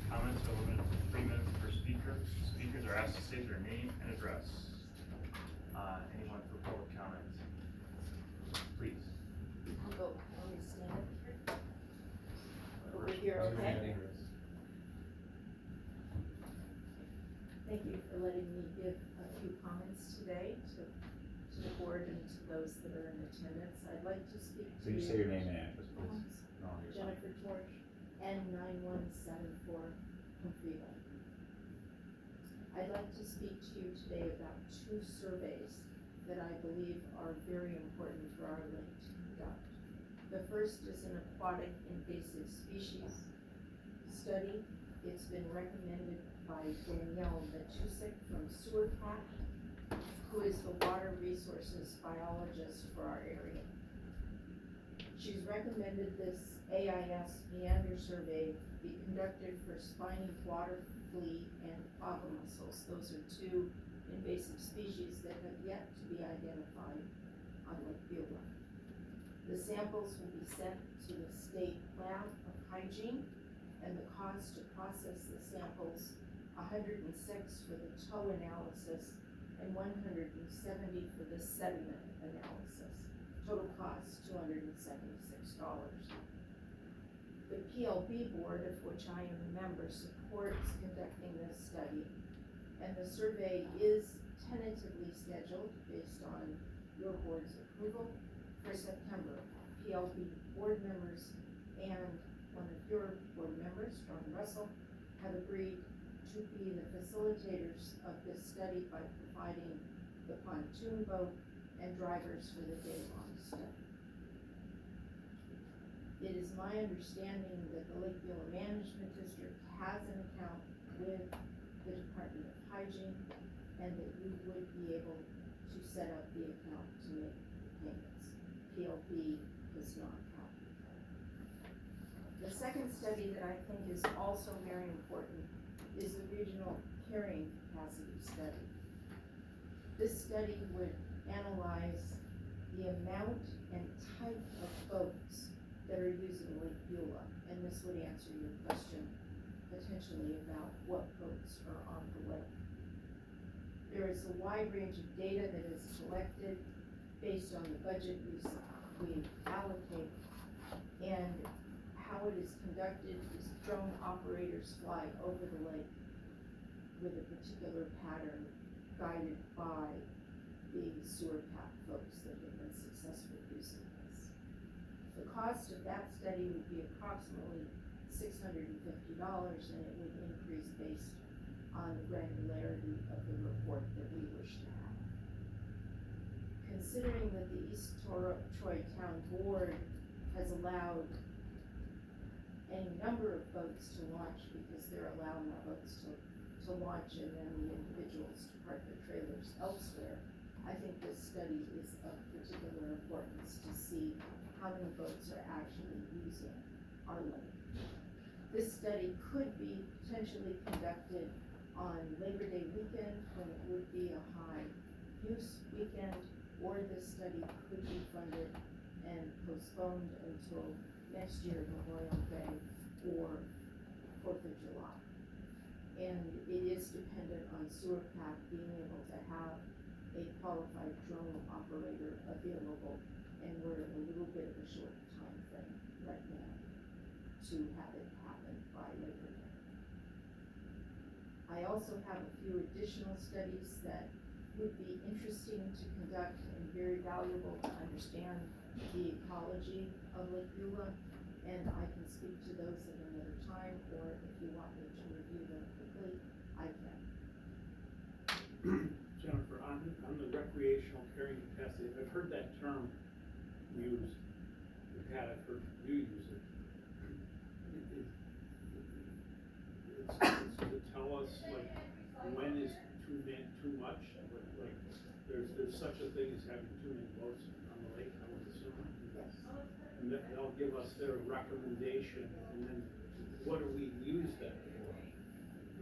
Comments are limited to 3 minutes per speaker. Speakers are asked to state their name and address. Anyone for public comment? Please. I'll go, let me stand up here. Over here, okay? Thank you for letting me give a few comments today to the board and to those that are in attendance. I'd like to speak to Could you say your name and address, please? No, you're fine. Jennifer George, N9174 from Freeland. I'd like to speak to you today about 2 surveys that I believe are very important for our lake to conduct. The first is an aquatic invasive species study. It's been recommended by Danielle Matusik from Sewer Pack, who is the water resources biologist for our area. She's recommended this AIS meander survey be conducted for spiny water flea and quagga mussels. Those are 2 invasive species that have yet to be identified on Lake Beulah. The samples will be sent to the State Lab of Hygiene, and the cost to process the samples, $106 for the toe analysis and $170 for the sediment analysis. Total cost $276. The PLB board, of which I am a member, supports conducting this study, and the survey is tentatively scheduled based on your board's approval for September. PLB board members and one of your board members, John Russell, have agreed to be the facilitators of this study by providing the pontoon boat and drivers for the day-long study. It is my understanding that the Lake Beulah Management District has an account with the Department of Hygiene, and that you would be able to set up the account to make payments. PLB does not have an account. The second study that I think is also very important is the regional carrying capacity study. This study would analyze the amount and type of boats that are using Lake Beulah, and this would answer your question potentially about what boats are on the lake. There is a wide range of data that is collected based on the budget we allocate, and how it is conducted is drone operators fly over the lake with a particular pattern guided by the sewer pack folks that have been successful using this. The cost of that study would be approximately $650, and it would increase based on the granularity of the report that we wish to have. Considering that the East Troy Town Board has allowed any number of boats to launch because they're allowing boats to launch and then the individuals to park their trailers elsewhere, I think this study is of particular importance to see how many boats are actually using our lake. This study could be potentially conducted on Labor Day weekend when it would be a high use weekend, or this study could be funded and postponed until next year, Memorial Day or 4th of July. And it is dependent on Sewer Pack being able to have a qualified drone operator available, and we're in a little bit of a short time frame right now to have it happen by Labor Day. I also have a few additional studies that would be interesting to conduct and very valuable to understand the ecology of Lake Beulah, and I can speak to those at another time, or if you want me to review them quickly, I can. Jennifer, on the recreational carrying capacity, I've heard that term used. I've heard you use it. It's to tell us like when is too much. Like there's such a thing as having too many boats on the lake, I would assume. Yes. And they'll give us their recommendation, and then what do we use that for?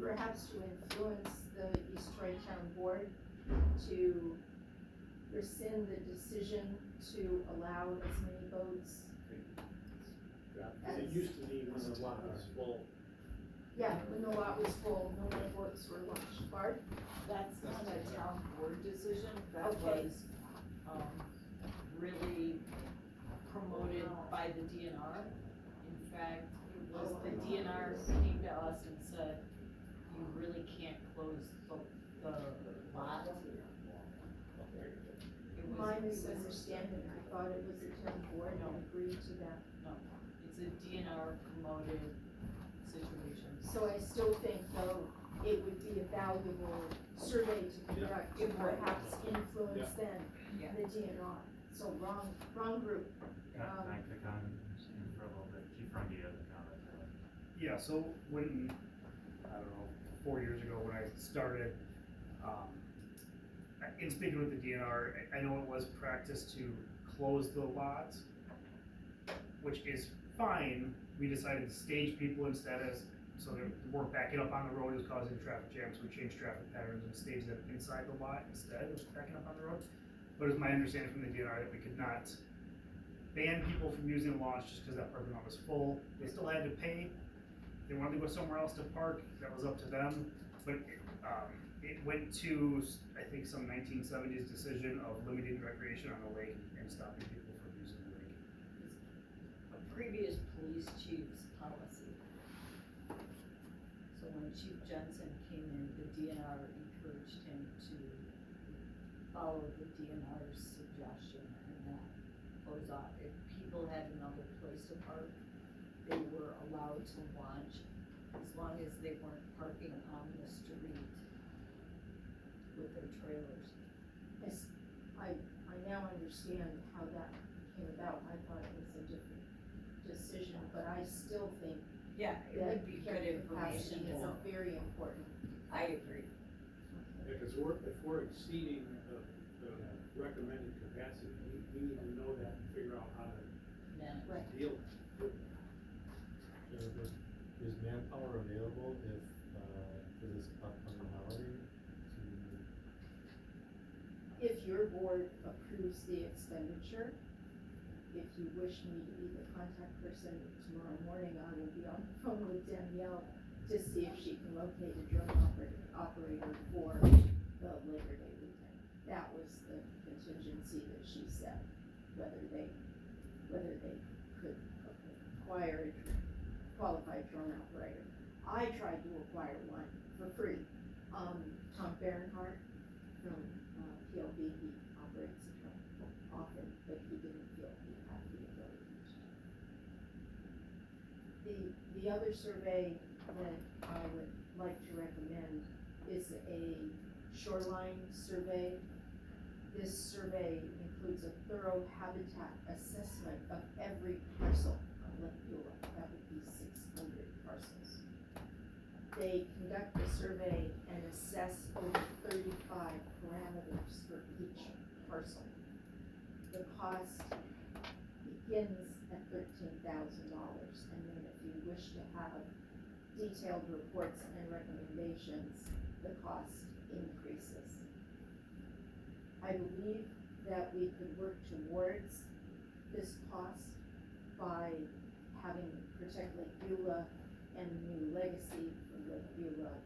Perhaps to influence the East Troy Town Board to rescind the decision to allow as many boats. It used to be when the lot was full, Yeah, when the lot was full, no more books were launched. Barb? That's not a town board decision, that Okay. was, really promoted by the DNR. In fact, it was the DNR came to us and said, you really can't close the lot. My misunderstanding, I thought it was the town board and agreed to that. No, it's a DNR promoted situation. So I still think though, it would be a valuable survey to conduct to It would. perhaps influence then Yeah. the DNR. So wrong group. Can I click on for a little bit? Chief Rungy has a comment. Yeah, so when, I don't know, 4 years ago when I started, in speaking with the DNR, I know it was practice to close the lot, which is fine. We decided to stage people instead so they weren't backing up on the road, it was causing traffic jams. We changed traffic patterns and staged them inside the lot instead of backing up on the road. But it's my understanding from the DNR that we could not ban people from using the launch just because that parking lot was full. They still had to pay. If they wanted to go somewhere else to park, that was up to them. But it went to, I think, some 1970s decision of limiting recreation on the lake and stopping people from using the lake. A previous police chief's policy. So when Chief Jensen came in, the DNR encouraged him to follow the DNR's suggestion and not close off. If people had another place to park, they were allowed to launch as long as they weren't parking on the street with their trailers. Yes, I now understand how that came about. I thought it was a different decision, but I still think Yeah, it that would be good carrying information capacity is to a very important. I agree. Yeah, cause if we're exceeding the recommended capacity, we need to know that and figure out how to Then, Right. deal with it. Is manpower available if, for this upcoming holiday If your board approves the expenditure, if you wish me to be the contact person tomorrow morning, I will be on the phone with Danielle to see if she can locate a drone operator for the Labor Day weekend. That was the contingency that she said, whether they could acquire a qualified drone operator. I tried to acquire one for free. Tom Barnhart from PLB, he operates a drone often, but he didn't feel he had the ability to. The other survey that I would like to recommend is a shoreline survey. This survey includes a thorough habitat assessment of every parcel on Lake Beulah. That would be 600 parcels. They conduct the survey and assess over 35 parameters for each parcel. The cost begins at $13,000, and then if you wish to have detailed reports and recommendations, the cost increases. I believe that we could work towards this cost by having Protect Lake Beulah and New Legacy for Lake Beulah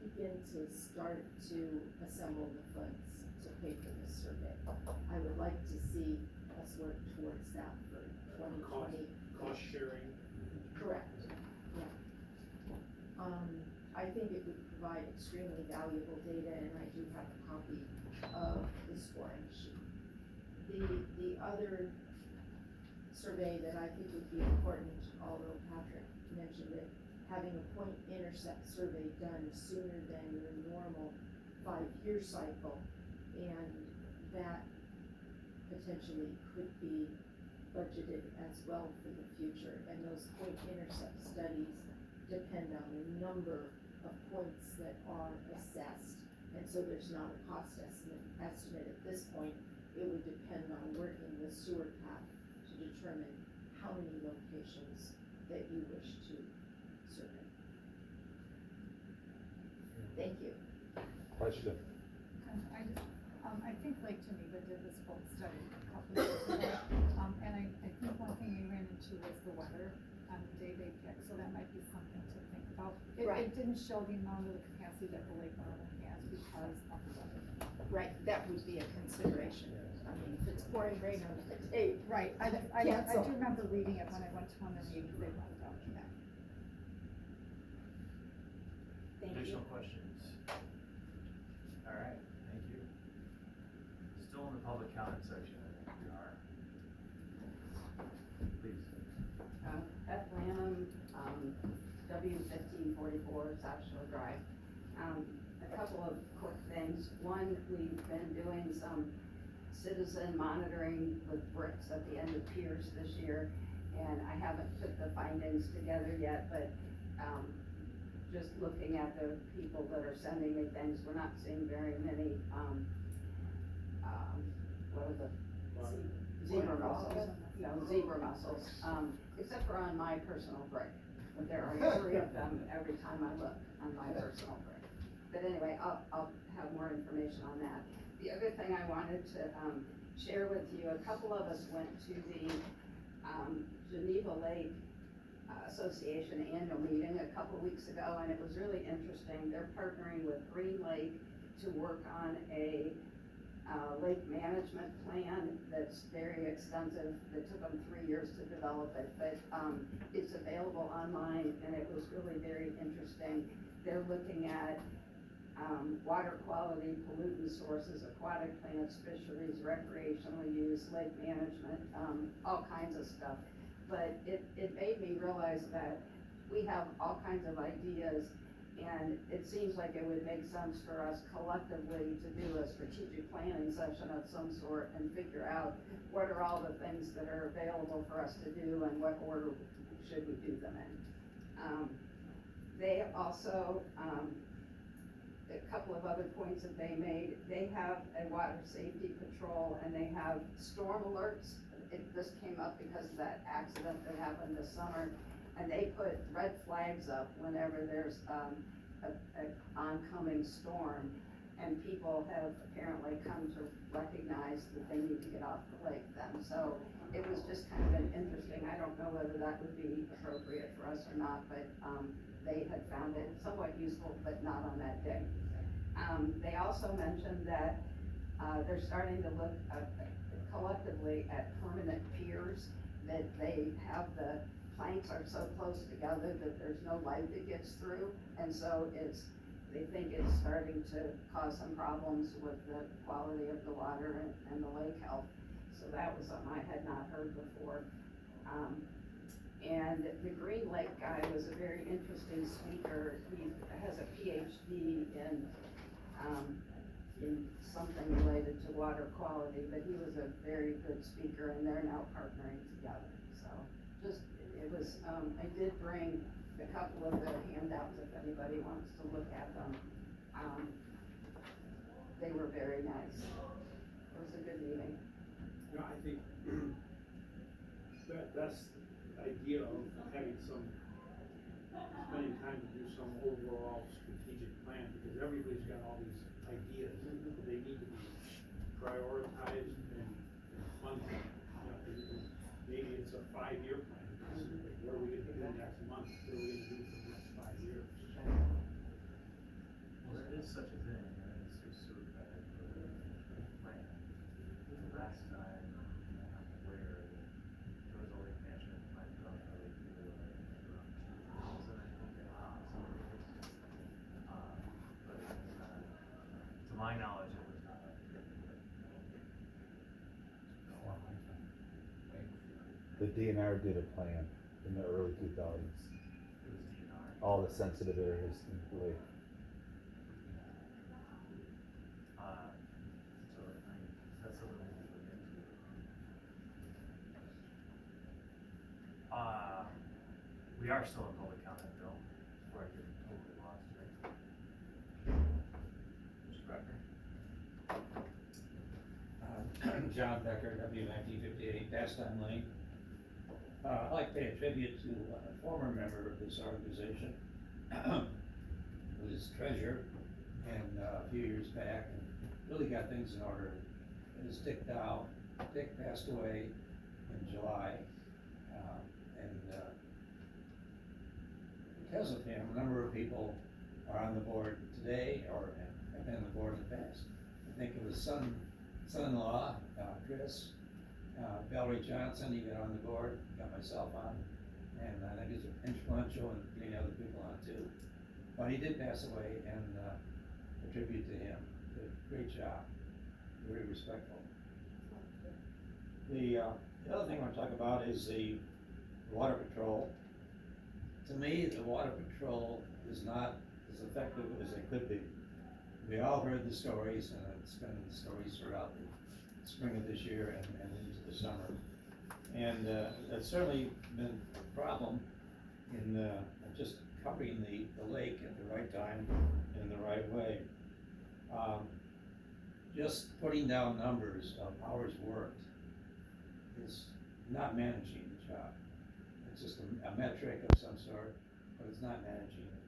begin to start to assemble the funds to pay for this survey. I would like to see us work towards that for 2020. Cost sharing. Correct, yeah. I think it would provide extremely valuable data, and I do have a copy of the scoring sheet. The other survey that I think would be important, although Patrick mentioned it, having a point intercept survey done sooner than your normal 5-year cycle, and that potentially could be budgeted as well for the future. And those point intercept studies depend on the number of points that are assessed, and so there's not a cost estimate at this point. It would depend on working the sewer path to determine how many locations that you wish to survey. Thank you. Question. I think Lake Geneva did this full study a couple of years ago, and I think one thing you ran into was the weather. on the day they pick, so that might be something to think about. It Right. didn't show the amount of the capacity that the Lake Norman has because of the weather. Right, that would be a consideration. I mean, if it's pouring rain on the day, Right, I Cancel. do remember reading it when I went to one of the meetings, they went out to that. thank you. Additional questions? All right, thank you. Still in the public comment section, I think we are. Please. Beth Lanham, W1544 South Shore Drive. A couple of quick things. One, we've been doing some citizen monitoring with bricks at the end of piers this year, and I haven't put the findings together yet, but, just looking at the people that are sending me things, we're not seeing very many, what was it? Zebra mussels, no, zebra mussels, except for on my personal brick. But there are 3 of them every time I look on my personal brick. But anyway, I'll have more information on that. The other thing I wanted to, share with you, a couple of us went to the, Geneva Lake Association annual meeting a couple weeks ago, and it was really interesting. They're partnering with Green Lake to work on a lake management plan that's very extensive. It took them 3 years to develop it, but it's available online, and it was really very interesting. They're looking at water quality, pollutant sources, aquatic plants, fisheries, recreational use, lake management, all kinds of stuff. But it made me realize that we have all kinds of ideas, and it seems like it would make sense for us collectively to do a strategic planning session of some sort and figure out what are all the things that are available for us to do and what order should we do them in. They also, a couple of other points that they made, they have a water safety patrol and they have storm alerts. This came up because of that accident that happened this summer, and they put red flags up whenever there's an oncoming storm, and people have apparently come to recognize that they need to get off the lake then. So it was just kind of an interesting, I don't know whether that would be appropriate for us or not, but they had found it somewhat useful, but not on that day. They also mentioned that they're starting to look collectively at permanent piers, that they have the planks are so close together that there's no light that gets through, and so they think it's starting to cause some problems with the quality of the water and the lake health. So that was something I had not heard before. And the Green Lake guy was a very interesting speaker. He has a PhD in something related to water quality, but he was a very good speaker, and they're now partnering together. So it was, I did bring a couple of the handouts if anybody wants to look at them. They were very nice. It was a good meeting. You know, I think that's the idea of having spending time to do some overall strategic plan, because everybody's got all these ideas. They need to be prioritized and funded. You know, maybe it's a 5-year plan. What are we gonna do next month? What are we gonna do for the next 5 years? Well, there is such a thing, and it's just sort of bad plan. The last time, where there was a lake management plan done, I think, around 2000, I think, but to my knowledge, it was not. The DNR did a plan in the early 2000s, It was DNR. all the sensitive areas in the lake. So, I mean, that's something we need to look into. We are still in public comment, Bill, before I get totally lost here. Mr. Becker? John Becker, W1958, Pastime Lane. I'd like to pay a tribute to a former member of this organization, who was treasurer, and a few years back, and really got things in order. It was Dick Dow. Dick passed away in July, and because of him, a number of people are on the board today or have been on the board in the past. I think it was son-in-law, Chris, Valerie Johnson, he got on the board, got myself on, and I think he's influential in getting other people on too. But he did pass away, and a tribute to him. Did a great job, very respectful. The other thing I want to talk about is the water patrol. To me, the water patrol is not as effective as they could be. We all heard the stories, and it's been the stories throughout the spring of this year and into the summer. And it's certainly been a problem in just covering the lake at the right time and in the right way. Just putting down numbers of hours worked is not managing the job. It's just a metric of some sort, but it's not managing it.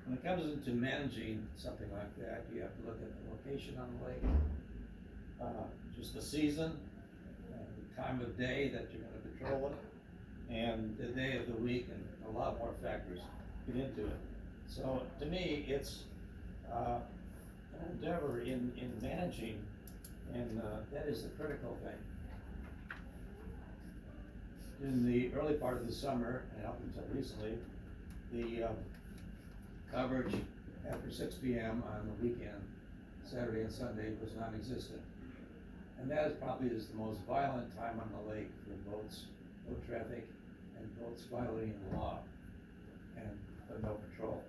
When it comes into managing something like that, you have to look at the location on the lake, just the season, the time of day that you're gonna patrol it, and the day of the week, and a lot more factors get into it. So to me, it's an endeavor in managing, and that is the critical thing. In the early part of the summer, and up until recently, the coverage after 6 p.m. on the weekend, Saturday and Sunday, was non-existent. And that is probably the most violent time on the lake for boats, boat traffic, and boats violating the law, and no patrol.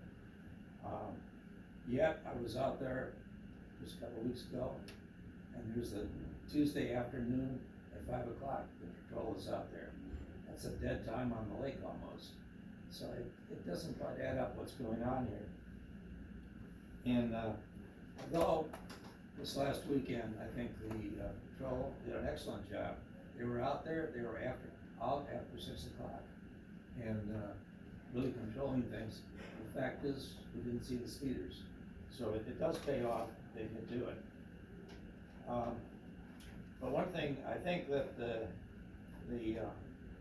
Yet, I was out there just a couple weeks ago, and there's a Tuesday afternoon at 5 o'clock, the patrol is out there. That's a dead time on the lake almost. So it doesn't quite add up what's going on here. And although this last weekend, I think the patrol did an excellent job. They were out there, they were out after 6 o'clock and really controlling things. The fact is, we didn't see the speeders. So it does pay off, they can do it. But one thing I think that the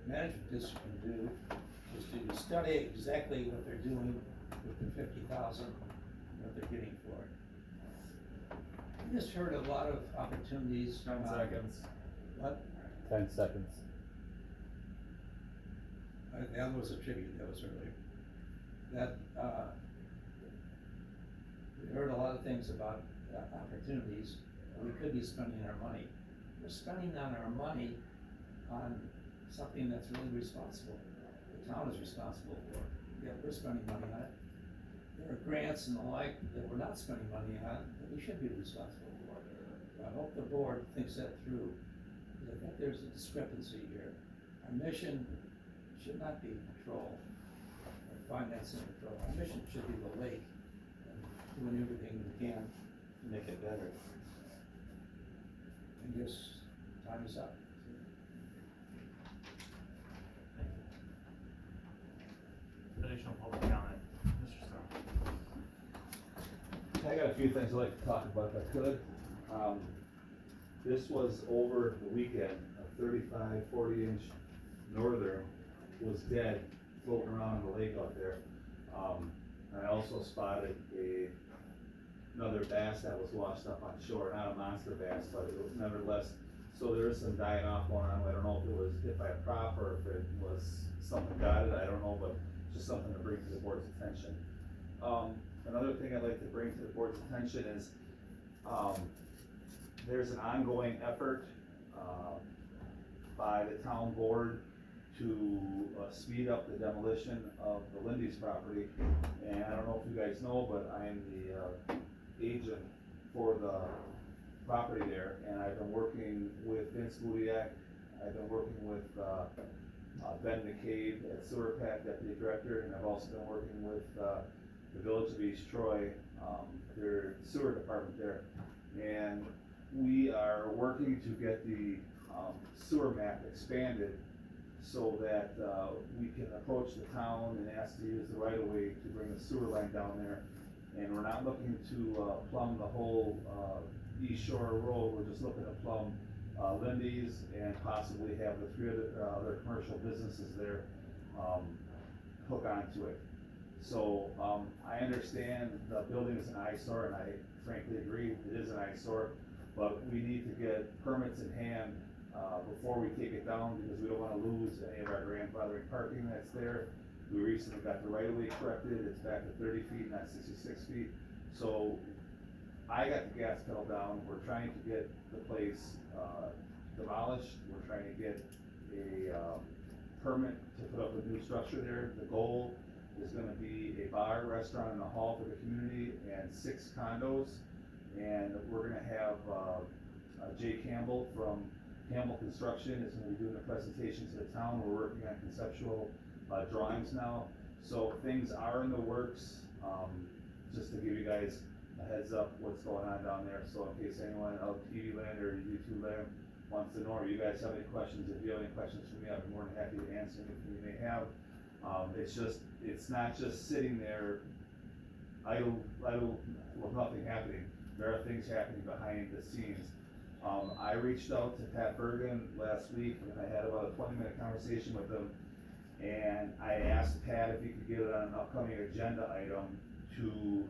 management district can do is to study exactly what they're doing with the 50,000, what they're getting for it. I just heard a lot of opportunities. 10 seconds. What? 10 seconds. That was a tribute, that was earlier. That, we heard a lot of things about opportunities. We could be spending our money. We're spending on our money on something that's really responsible. The town is responsible for. Yeah, we're spending money on it. There are grants and the like that we're not spending money on that we should be responsible for. I hope the board thinks that through, because I think there's a discrepancy here. Our mission should not be patrol or financing patrol. Our mission should be the lake and doing everything we can to make it better. I guess time is up. Additional public comment, Mr. Starr. I got a few things I'd like to talk about if I could. This was over the weekend, a 35, 40-inch northern was dead, floating around in the lake out there. I also spotted another bass that was washed up on shore, not a monster bass, but it was nevertheless, so there is some dying off going on. I don't know if it was hit by a prop or if it was something got it, I don't know, but just something to bring to the board's attention. Another thing I'd like to bring to the board's attention is, there's an ongoing effort, by the town board to speed up the demolition of the Lindy's property. And I don't know if you guys know, but I am the agent for the property there, and I've been working with Vince Budiak, I've been working with Ben McCabe at Sewer Pack, Deputy Director, and I've also been working with the Village of East Troy, their sewer department there. And we are working to get the sewer map expanded so that we can approach the town and ask to use the right of way to bring the sewer line down there. And we're not looking to plumb the whole East Shore Road, we're just looking to plumb Lindy's and possibly have the 3 other commercial businesses there hook onto it. So, I understand the building is an eyesore, and I frankly agree, it is an eyesore, but we need to get permits in hand, before we take it down, because we don't wanna lose any of our grandfathering parking that's there. We recently got the right of way corrected, it's back to 30 feet, not 66 feet, so I got the gas pedal down, we're trying to get the place, demolished, we're trying to get a, permit to put up a new structure there. The goal is gonna be a bar, restaurant, and a hall for the community, and 6 condos. And we're gonna have, Jay Campbell from Campbell Construction is gonna be doing a presentation to the town. We're working on conceptual, drawings now, so things are in the works. Just to give you guys a heads up what's going on down there, so in case anyone out TV land or YouTube land wants to know, or you guys have any questions, if you have any questions for me, I'd be more than happy to answer anything you may have. It's not just sitting there idle with nothing happening. There are things happening behind the scenes. I reached out to Pat Bergen last week, and I had about a 20-minute conversation with him, and I asked Pat if he could get it on an upcoming agenda item to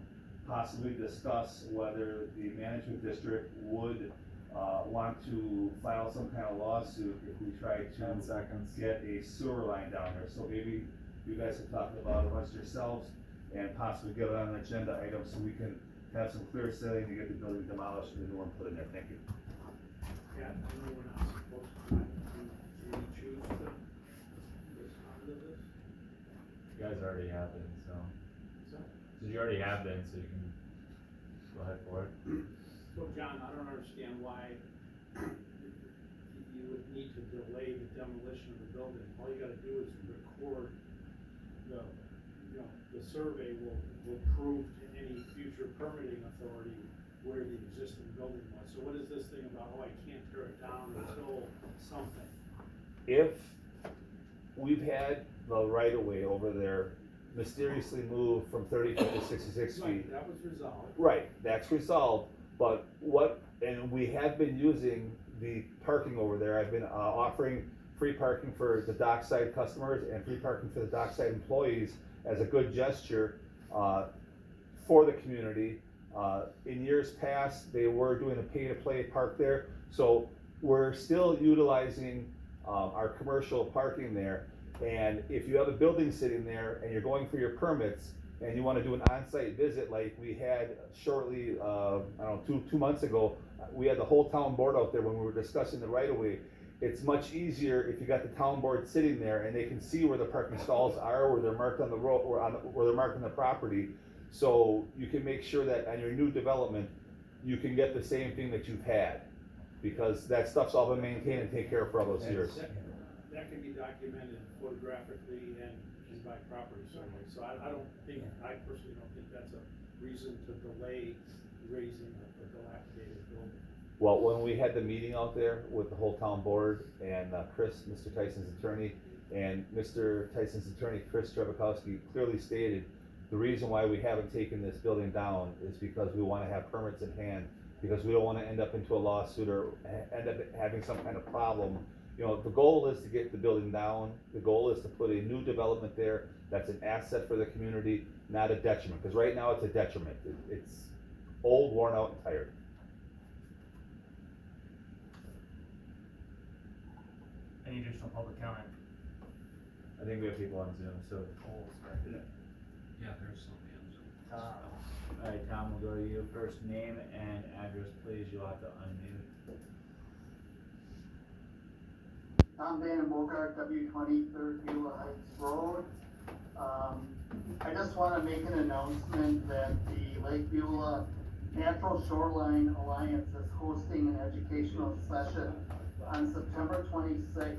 possibly discuss whether the management district would want to file some kind of lawsuit if we try to 10 seconds. get a sewer line down there. So maybe you guys can talk about it amongst yourselves and possibly get it on an agenda item so we can have some clear sailing to get the building demolished and the new one put in there. Thank you. Yeah, I know we're not supposed to, do we choose to respond to this? You guys already have been, so. So, You already have been, so you can go ahead for it. so John, I don't understand why you would need to delay the demolition of the building. All you gotta do is record the, the survey will prove to any future permitting authority where the existing building was. So what is this thing about, I can't tear it down until something? If we've had the right of way over there mysteriously moved from 30 feet to 66 feet. Right, that was resolved. Right, that's resolved, but and we have been using the parking over there. I've been offering free parking for the dockside customers and free parking for the dockside employees as a good gesture for the community. In years past, they were doing a pay-to-play park there, so we're still utilizing our commercial parking there. And if you have a building sitting there and you're going for your permits and you wanna do an on-site visit like we had shortly, I don't know, two months ago, we had the whole town board out there when we were discussing the right of way. It's much easier if you got the town board sitting there and they can see where the parking stalls are, where they're marked on the road, or where they're marked on the property. So you can make sure that on your new development, you can get the same thing that you've had. Because that stuff's all been maintained and taken care of for all those years. That can be documented photographically and by property survey, so I personally don't think that's a reason to delay raising a dilapidated building. Well, when we had the meeting out there with the whole town board and Chris, Mr. Tyson's attorney, and Mr. Tyson's attorney, Chris Trebekowski, clearly stated the reason why we haven't taken this building down is because we wanna have permits in hand, because we don't wanna end up into a lawsuit or end up having some kind of problem. The goal is to get the building down. The goal is to put a new development there that's an asset for the community, not a detriment, because right now it's a detriment. It's old, worn out, and tired. Any additional public comment? I think we have people on Zoom, so. Yeah, there's somebody on Zoom. Alright, Tom, we'll go to you. First name and address, please. You'll have to unmute. Tom Van Bogart, W20 Third Beulah Heights Road. I just want to make an announcement that the Lake Beulah Natural Shoreline Alliance is hosting an educational session on September 26th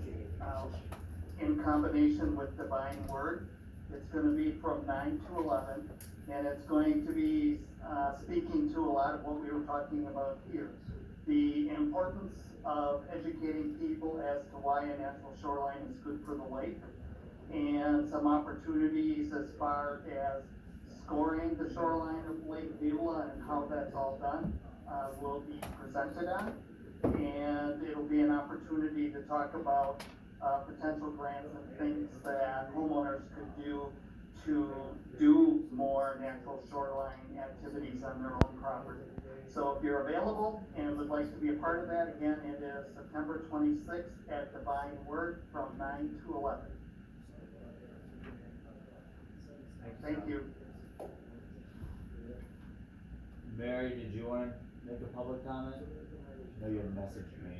in combination with Divine Word. It's going to be from 9 to 11, and it's going to be speaking to a lot of what we were talking about here. The importance of educating people as to why a natural shoreline is good for the lake, and some opportunities as far as scoring the shoreline of Lake Beulah and how that's all done will be presented on. And it'll be an opportunity to talk about potential grants and things that homeowners could do to do more natural shoreline activities on their own property. So if you're available and would like to be a part of that, again, it is September 26th at Divine Word from 9 to 11. Thank you. Mary, did you wanna make a public comment? No, you had messaged me.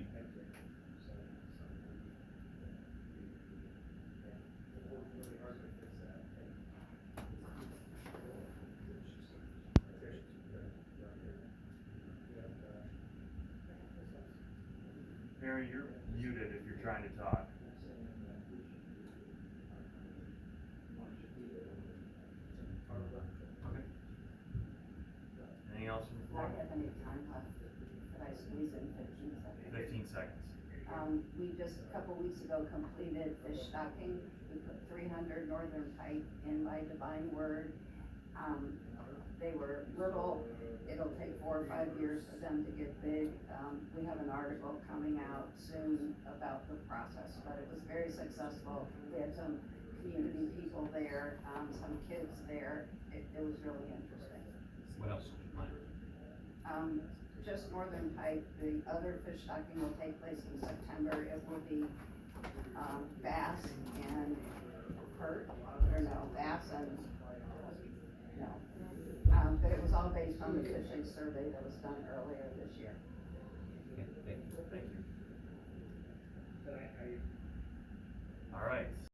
Mary, you're muted if you're trying to talk. Okay. Anything else from the Do floor? I have any time left? Could I squeeze in 15 seconds? 15 seconds. We just, a couple weeks ago, completed fish stocking. We put 300 northern pike in by Divine Word. They were little, it'll take 4 or 5 years for them to get big. We have an article coming out soon about the process, but it was very successful. We had some community people there, some kids there. It was really interesting. What else did you plan? Just northern pike. The other fish stocking will take place in September. It will be, bass and perch, or no, bass and, no. But it was all based on the fishing survey that was done earlier this year. Okay, thank you. Thank you. All right.